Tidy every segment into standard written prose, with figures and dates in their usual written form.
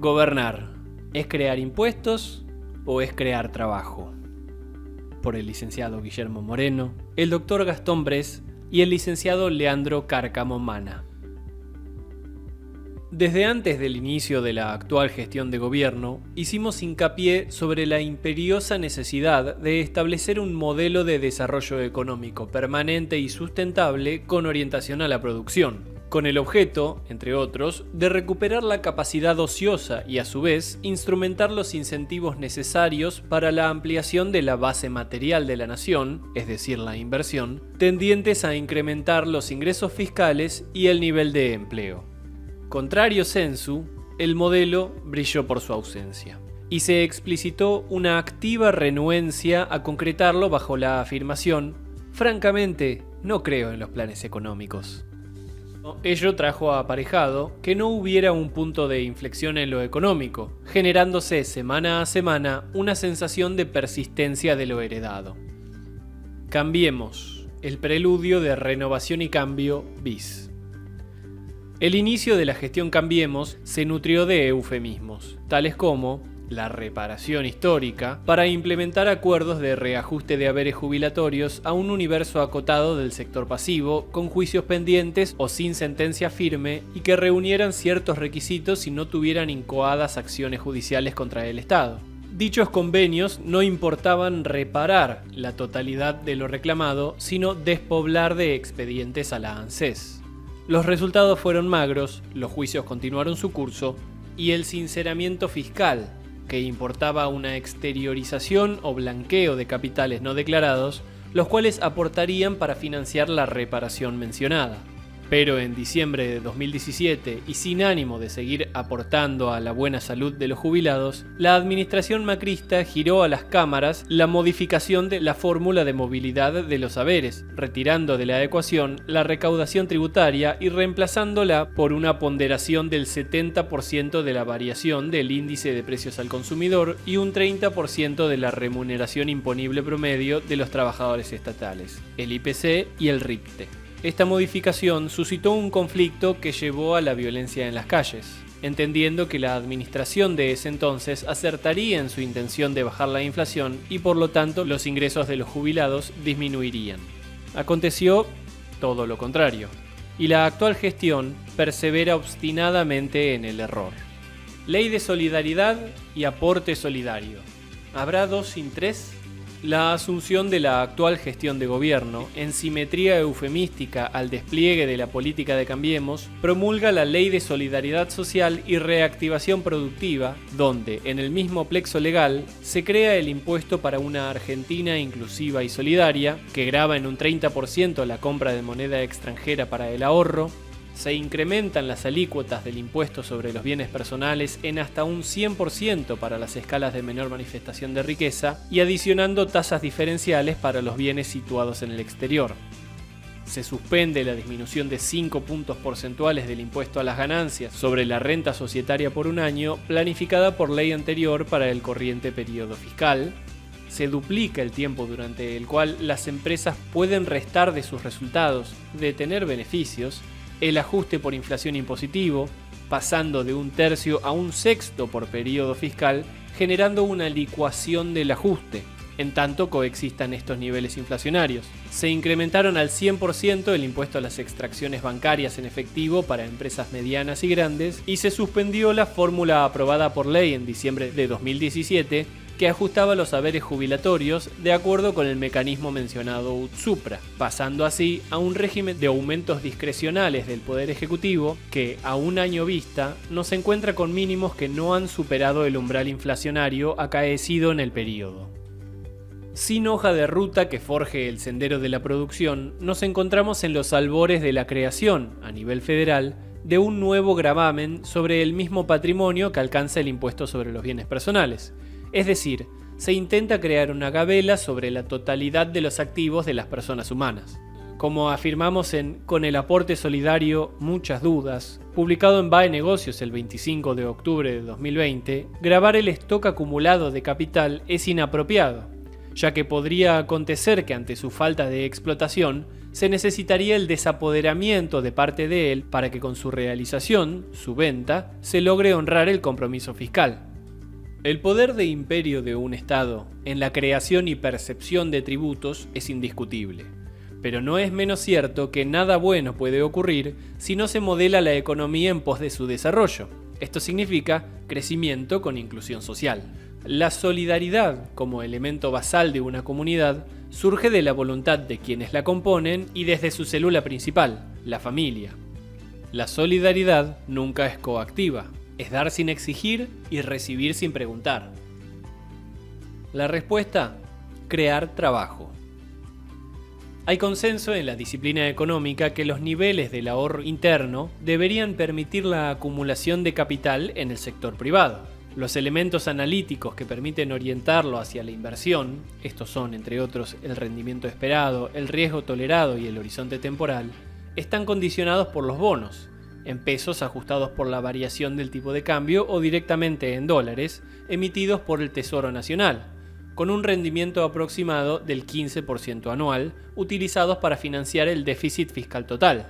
Gobernar, ¿es crear impuestos o es crear trabajo? Por el licenciado Guillermo Moreno, el doctor Gastón Bres y el licenciado Leandro Cárcamo Mana. Desde antes del inicio de la actual gestión de gobierno, hicimos hincapié sobre la imperiosa necesidad de establecer un modelo de desarrollo económico permanente y sustentable con orientación a la producción, con el objeto, entre otros, de recuperar la capacidad ociosa y a su vez instrumentar los incentivos necesarios para la ampliación de la base material de la nación, es decir, la inversión, tendientes a incrementar los ingresos fiscales y el nivel de empleo. Contrario sensu, el modelo brilló por su ausencia, y se explicitó una activa renuencia a concretarlo bajo la afirmación: francamente, no creo en los planes económicos. Ello trajo aparejado que no hubiera un punto de inflexión en lo económico, generándose semana a semana una sensación de persistencia de lo heredado. Cambiemos, el preludio de Renovación y Cambio bis. El inicio de la gestión Cambiemos se nutrió de eufemismos, tales como la reparación histórica, para implementar acuerdos de reajuste de haberes jubilatorios a un universo acotado del sector pasivo, con juicios pendientes o sin sentencia firme, y que reunieran ciertos requisitos y no tuvieran incoadas acciones judiciales contra el Estado. Dichos convenios no importaban reparar la totalidad de lo reclamado, sino despoblar de expedientes a la ANSES. Los resultados fueron magros, los juicios continuaron su curso, y el sinceramiento fiscal, que importaba una exteriorización o blanqueo de capitales no declarados, los cuales aportarían para financiar la reparación mencionada. Pero en diciembre de 2017, y sin ánimo de seguir aportando a la buena salud de los jubilados, la administración macrista giró a las cámaras la modificación de la fórmula de movilidad de los haberes, retirando de la ecuación la recaudación tributaria y reemplazándola por una ponderación del 70% de la variación del índice de precios al consumidor y un 30% de la remuneración imponible promedio de los trabajadores estatales, el IPC y el RIPTE. Esta modificación suscitó un conflicto que llevó a la violencia en las calles, entendiendo que la administración de ese entonces acertaría en su intención de bajar la inflación y por lo tanto los ingresos de los jubilados disminuirían. Aconteció todo lo contrario, y la actual gestión persevera obstinadamente en el error. Ley de solidaridad y aporte solidario. ¿Habrá dos sin tres? La asunción de la actual gestión de gobierno, en simetría eufemística al despliegue de la política de Cambiemos, promulga la Ley de Solidaridad Social y Reactivación Productiva, donde, en el mismo plexo legal, se crea el impuesto para una Argentina inclusiva y solidaria, que grava en un 30% la compra de moneda extranjera para el ahorro. Se incrementan las alícuotas del impuesto sobre los bienes personales en hasta un 100% para las escalas de menor manifestación de riqueza y adicionando tasas diferenciales para los bienes situados en el exterior. Se suspende la disminución de 5 puntos porcentuales del impuesto a las ganancias sobre la renta societaria por un año, planificada por ley anterior para el corriente periodo fiscal. Se duplica el tiempo durante el cual las empresas pueden restar de sus resultados, de tener beneficios, el ajuste por inflación impositivo, pasando de un tercio a un sexto por periodo fiscal, generando una licuación del ajuste, en tanto coexistan estos niveles inflacionarios. Se incrementaron al 100% el impuesto a las extracciones bancarias en efectivo para empresas medianas y grandes, y se suspendió la fórmula aprobada por ley en diciembre de 2017, que ajustaba los haberes jubilatorios de acuerdo con el mecanismo mencionado ut supra, pasando así a un régimen de aumentos discrecionales del Poder Ejecutivo que, a un año vista, nos encuentra con mínimos que no han superado el umbral inflacionario acaecido en el periodo. Sin hoja de ruta que forje el sendero de la producción, nos encontramos en los albores de la creación, a nivel federal, de un nuevo gravamen sobre el mismo patrimonio que alcanza el impuesto sobre los bienes personales. Es decir, se intenta crear una gabela sobre la totalidad de los activos de las personas humanas. Como afirmamos en Con el aporte solidario, muchas dudas, publicado en BAE Negocios el 25 de octubre de 2020, gravar el stock acumulado de capital es inapropiado, ya que podría acontecer que ante su falta de explotación se necesitaría el desapoderamiento de parte de él para que con su realización, su venta, se logre honrar el compromiso fiscal. El poder de imperio de un Estado en la creación y percepción de tributos es indiscutible, pero no es menos cierto que nada bueno puede ocurrir si no se modela la economía en pos de su desarrollo. Esto significa crecimiento con inclusión social. La solidaridad, como elemento basal de una comunidad, surge de la voluntad de quienes la componen y desde su célula principal, la familia. La solidaridad nunca es coactiva, es dar sin exigir y recibir sin preguntar. La respuesta: crear trabajo. Hay consenso en la disciplina económica que los niveles del ahorro interno deberían permitir la acumulación de capital en el sector privado. Los elementos analíticos que permiten orientarlo hacia la inversión, estos son, entre otros, el rendimiento esperado, el riesgo tolerado y el horizonte temporal, están condicionados por los bonos, en pesos ajustados por la variación del tipo de cambio o directamente en dólares, emitidos por el Tesoro Nacional, con un rendimiento aproximado del 15% anual, utilizados para financiar el déficit fiscal total.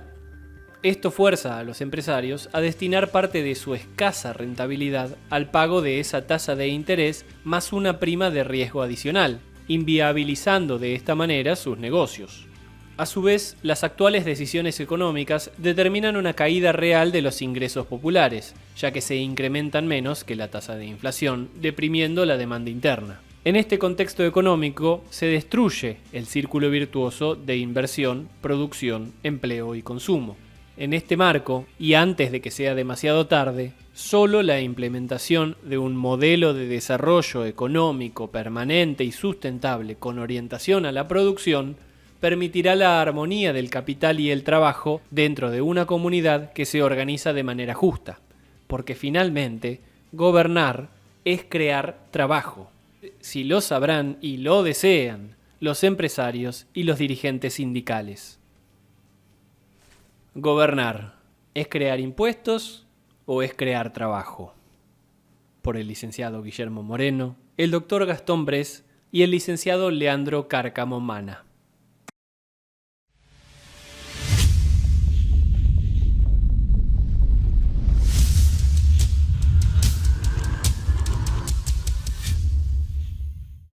Esto fuerza a los empresarios a destinar parte de su escasa rentabilidad al pago de esa tasa de interés más una prima de riesgo adicional, inviabilizando de esta manera sus negocios. A su vez, las actuales decisiones económicas determinan una caída real de los ingresos populares, ya que se incrementan menos que la tasa de inflación, deprimiendo la demanda interna. En este contexto económico se destruye el círculo virtuoso de inversión, producción, empleo y consumo. En este marco, y antes de que sea demasiado tarde, solo la implementación de un modelo de desarrollo económico permanente y sustentable con orientación a la producción permitirá la armonía del capital y el trabajo dentro de una comunidad que se organiza de manera justa, porque finalmente gobernar es crear trabajo. Si lo sabrán y lo desean los empresarios y los dirigentes sindicales. Gobernar, ¿es crear impuestos o es crear trabajo? Por el licenciado Guillermo Moreno, el doctor Gastón Bres y el licenciado Leandro Cárcamo Mana.